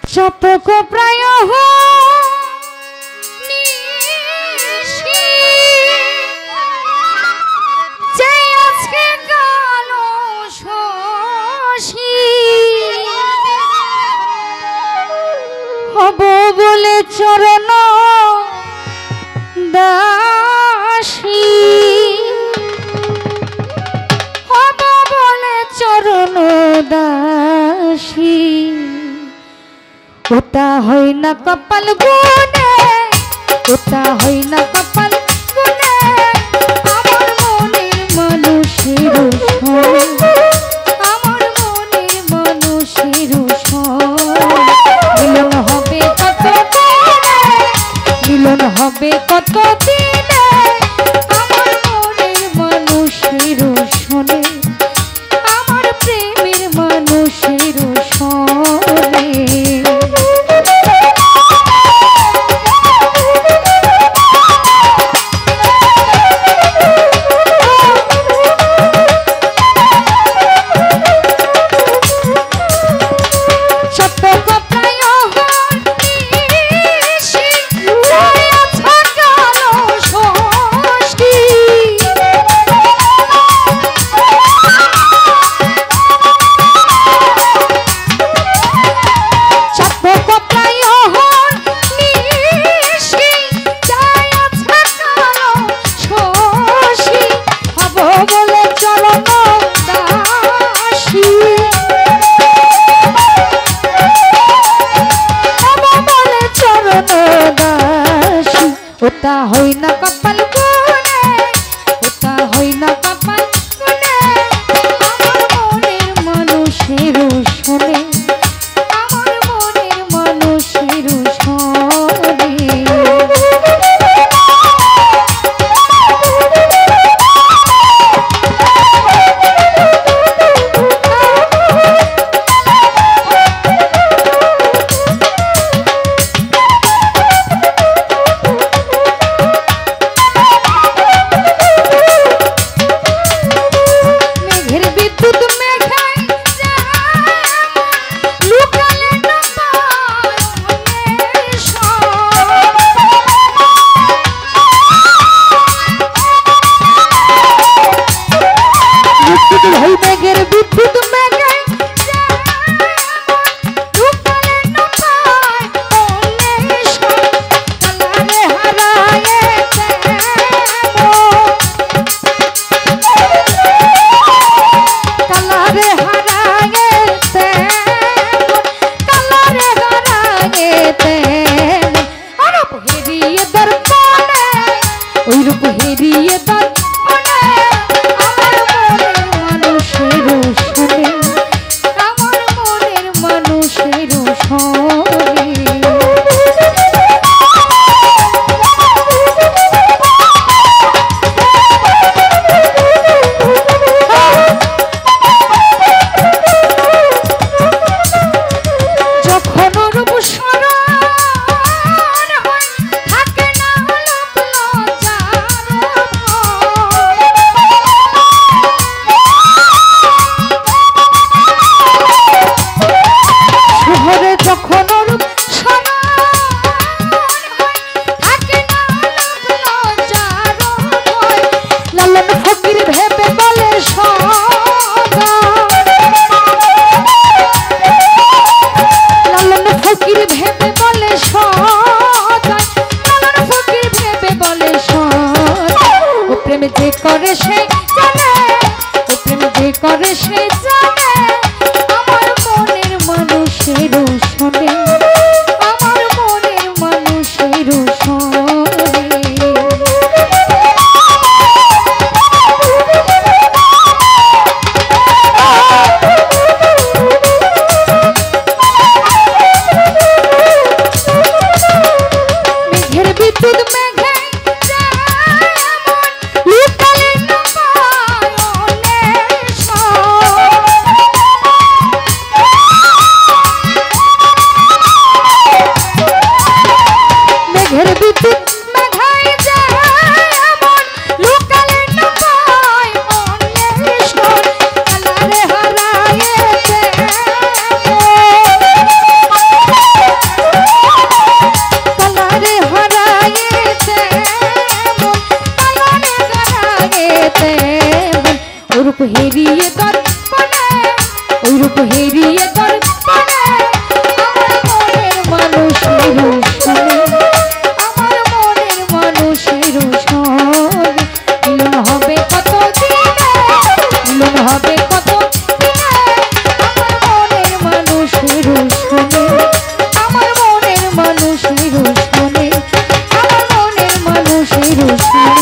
শতক প্রায় যে আজকে কালো শশী হব বলে চরণ দাসী হব বলে চরণ দাসী ওটা হয় না কপাল গুনে ওটা হয় না কপাল গুনে আমার মনের মানুষের আমার মনের মানুষের মিলন হবে কত দিনে মিলন হবে কত দিনে আমার মনের মানুষের শোনে আমার প্রেমের মানুষের শোনে ওটা হই না কপাল গুনে ওটা হই না কপাল গুনে আমার মনের মানুষের শোনে আমার মনের মানুষের শোনে রূপ হেরিয়ে তোর মনে, ওই রূপ হেরিয়ে তোর মনে আমার মনের মানুষের শোনে, মিলন হবে কত দিনে, মিলন হবে কত দিনে আমার মনের মানুষের শোনে, আমার মনের মানুষের শোনে, আমার মনের মানুষের শোনে।